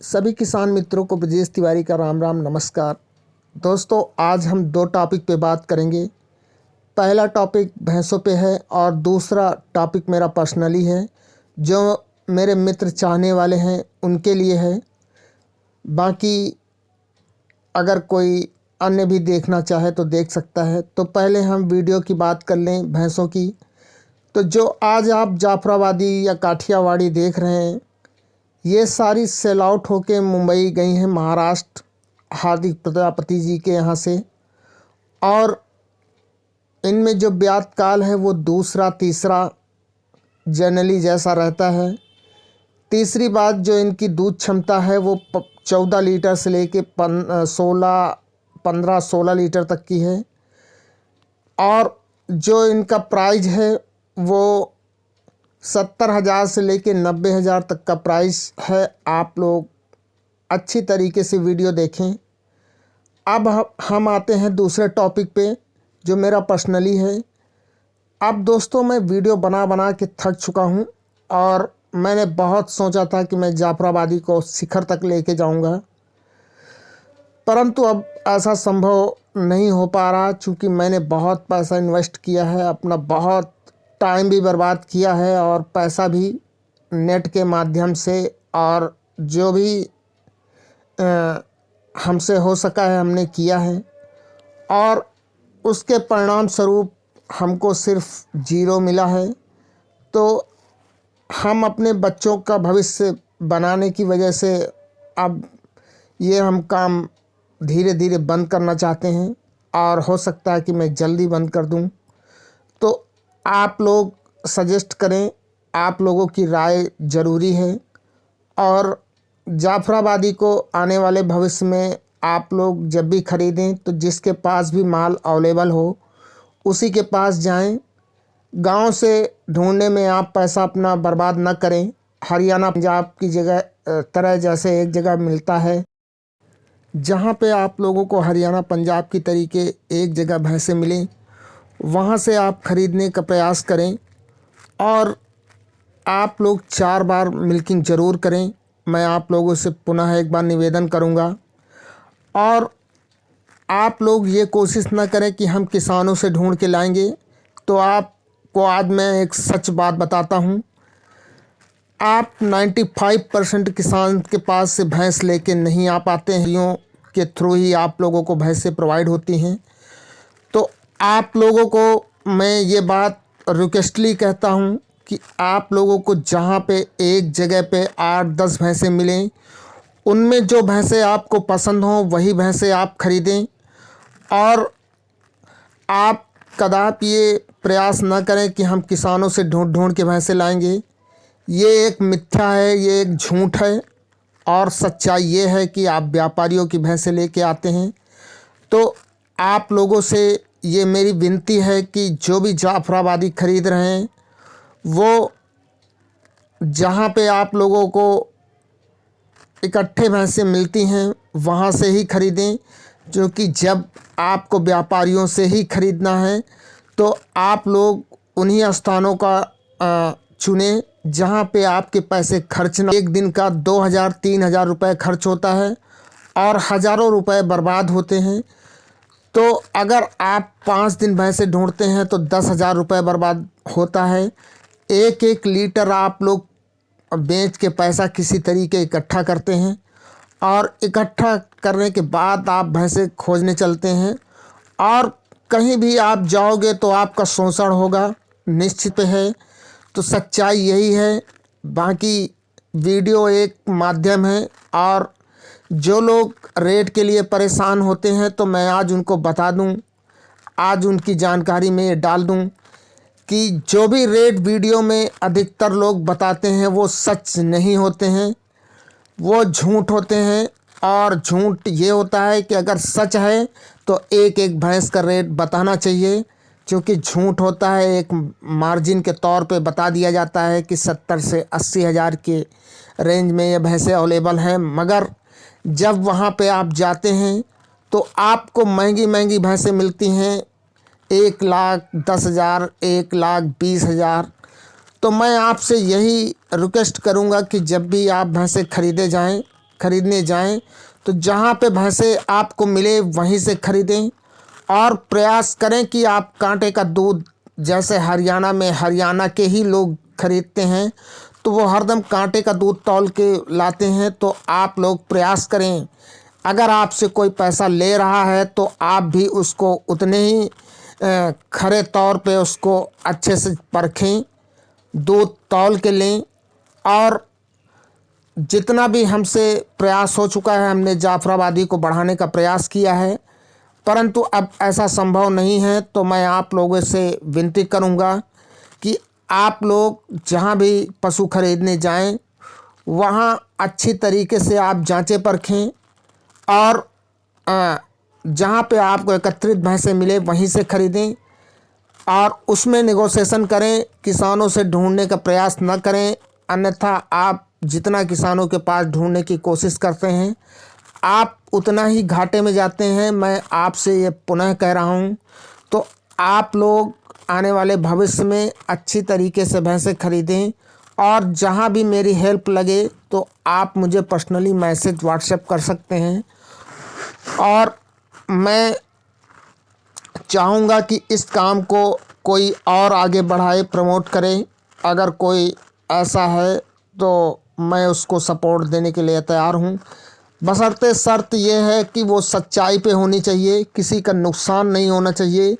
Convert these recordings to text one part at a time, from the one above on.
सभी किसान मित्रों को ब्रजेश तिवारी का राम राम नमस्कार। दोस्तों, आज हम दो टॉपिक पे बात करेंगे। पहला टॉपिक भैंसों पे है और दूसरा टॉपिक मेरा पर्सनली है, जो मेरे मित्र चाहने वाले हैं उनके लिए है। बाकी अगर कोई अन्य भी देखना चाहे तो देख सकता है। तो पहले हम वीडियो की बात कर लें भैंसों की। तो जो आज आप जाफराबादी या काठियावाड़ी देख रहे हैं, ये सारी सेल आउट होके मुंबई गई हैं, महाराष्ट्र, हार्दिक प्रजापति जी के यहाँ से। और इनमें जो ब्यात काल है वो दूसरा तीसरा जनरली जैसा रहता है। तीसरी बात, जो इनकी दूध क्षमता है वो 14 लीटर से लेके 15-16 लीटर तक की है। और जो इनका प्राइस है वो 70,000 से लेके 90,000 तक का प्राइस है। आप लोग अच्छी तरीके से वीडियो देखें। अब हम आते हैं दूसरे टॉपिक पे, जो मेरा पर्सनली है। अब दोस्तों, मैं वीडियो बना बना के थक चुका हूँ और मैंने बहुत सोचा था कि मैं जाफराबादी को शिखर तक लेके जाऊँगा, परंतु अब ऐसा संभव नहीं हो पा रहा, क्योंकि मैंने बहुत पैसा इन्वेस्ट किया है, अपना बहुत टाइम भी बर्बाद किया है और पैसा भी नेट के माध्यम से, और जो भी हमसे हो सका है हमने किया है। और उसके परिणाम स्वरूप हमको सिर्फ 0 मिला है। तो हम अपने बच्चों का भविष्य बनाने की वजह से अब ये हम काम धीरे धीरे बंद करना चाहते हैं, और हो सकता है कि मैं जल्दी बंद कर दूं। तो आप लोग सजेस्ट करें, आप लोगों की राय ज़रूरी है। और जाफराबादी को आने वाले भविष्य में आप लोग जब भी ख़रीदें तो जिसके पास भी माल अवेलेबल हो उसी के पास जाएं। गांव से ढूंढने में आप पैसा अपना बर्बाद न करें। हरियाणा पंजाब की जगह तरह जैसे एक जगह मिलता है जहां पे आप लोगों को हरियाणा पंजाब की तरीके एक जगह भैंसें मिलें, वहां से आप ख़रीदने का प्रयास करें। और आप लोग 4 बार मिल्किंग ज़रूर करें, मैं आप लोगों से पुनः एक बार निवेदन करूंगा। और आप लोग ये कोशिश ना करें कि हम किसानों से ढूंढ के लाएंगे। तो आपको आज मैं एक सच बात बताता हूं, आप 95% किसान के पास से भैंस लेके नहीं आ पाते हैं। यूँ के थ्रू ही आप लोगों को भैंसें प्रोवाइड होती हैं। तो आप लोगों को मैं ये बात रिक्वेस्टली कहता हूँ कि आप लोगों को जहाँ पे एक जगह पे 8-10 भैंसें मिलें, उनमें जो भैंसें आपको पसंद हों वही भैंसें आप ख़रीदें। और आप कदापि ये प्रयास न करें कि हम किसानों से ढूंढ ढूंढ के भैंसें लाएंगे। ये एक मिथ्या है, ये एक झूठ है। और सच्चाई ये है कि आप व्यापारियों की भैंसें लेके आते हैं। तो आप लोगों से ये मेरी विनती है कि जो भी जाफराबादी ख़रीद रहे हैं वो जहाँ पे आप लोगों को इकट्ठे भैंसें मिलती हैं वहाँ से ही ख़रीदें, जो कि जब आपको व्यापारियों से ही ख़रीदना है तो आप लोग उन्हीं स्थानों का चुनें जहाँ पे आपके पैसे खर्च ना। एक दिन का 2,000-3,000 रुपये खर्च होता है और हज़ारों रुपए बर्बाद होते हैं। तो अगर आप 5 दिन भैंसें ढूंढते हैं तो 10,000 रुपये बर्बाद होता है। एक एक लीटर आप लोग बेच के पैसा किसी तरीके इकट्ठा करते हैं, और इकट्ठा करने के बाद आप भैंसें खोजने चलते हैं, और कहीं भी आप जाओगे तो आपका शोषण होगा, निश्चित है। तो सच्चाई यही है। बाकी वीडियो एक माध्यम है, और जो लोग रेट के लिए परेशान होते हैं तो मैं आज उनको बता दूं, आज उनकी जानकारी में ये डाल दूं कि जो भी रेट वीडियो में अधिकतर लोग बताते हैं वो सच नहीं होते हैं, वो झूठ होते हैं। और झूठ ये होता है कि अगर सच है तो एक एक भैंस का रेट बताना चाहिए, क्योंकि झूठ होता है एक मार्जिन के तौर पे बता दिया जाता है कि 70 से 80 हज़ार के रेंज में ये भैंसें अवेलेबल हैं। मगर जब वहाँ पे आप जाते हैं तो आपको महंगी महंगी भैंसें मिलती हैं, 1,10,000, 1,20,000। तो मैं आपसे यही रिक्वेस्ट करूंगा कि जब भी आप भैंसें ख़रीदे जाएं खरीदने जाएं तो जहाँ पे भैंसें आपको मिले वहीं से खरीदें, और प्रयास करें कि आप कांटे का दूध, जैसे हरियाणा में हरियाणा के ही लोग खरीदते हैं तो वो हरदम कांटे का दूध तौल के लाते हैं, तो आप लोग प्रयास करें, अगर आपसे कोई पैसा ले रहा है तो आप भी उसको उतने ही खरे तौर पे उसको अच्छे से परखें, दूध तौल के लें। और जितना भी हमसे प्रयास हो चुका है, हमने जाफराबादी को बढ़ाने का प्रयास किया है, परंतु अब ऐसा संभव नहीं है, तो मैं आप लोगों से विनती करूंगा कि आप लोग जहां भी पशु खरीदने जाएं वहां अच्छी तरीके से आप जांचें परखें, और जहां पे आपको एकत्रित भैंसें मिले वहीं से खरीदें, और उसमें नेगोशिएशन करें, किसानों से ढूंढने का प्रयास न करें, अन्यथा आप जितना किसानों के पास ढूंढने की कोशिश करते हैं आप उतना ही घाटे में जाते हैं। मैं आपसे ये पुनः कह रहा हूँ, तो आप लोग आने वाले भविष्य में अच्छी तरीके से भैंसें खरीदें, और जहाँ भी मेरी हेल्प लगे तो आप मुझे पर्सनली मैसेज व्हाट्सएप कर सकते हैं। और मैं चाहूँगा कि इस काम को कोई और आगे बढ़ाए, प्रमोट करे। अगर कोई ऐसा है तो मैं उसको सपोर्ट देने के लिए तैयार हूँ, बशर्ते शर्त यह है कि वो सच्चाई पे होनी चाहिए, किसी का नुकसान नहीं होना चाहिए।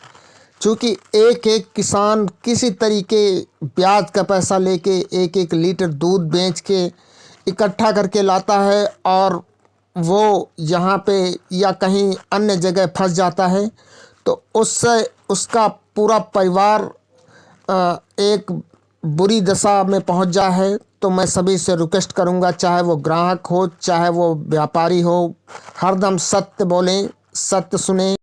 क्योंकि एक एक किसान किसी तरीके ब्याज का पैसा लेके एक एक लीटर दूध बेच के इकट्ठा करके लाता है, और वो यहाँ पे या कहीं अन्य जगह फंस जाता है, तो उससे उसका पूरा परिवार एक बुरी दशा में पहुँच जा है। तो मैं सभी से रिक्वेस्ट करूँगा, चाहे वो ग्राहक हो चाहे वो व्यापारी हो, हरदम सत्य बोलें, सत्य सुने।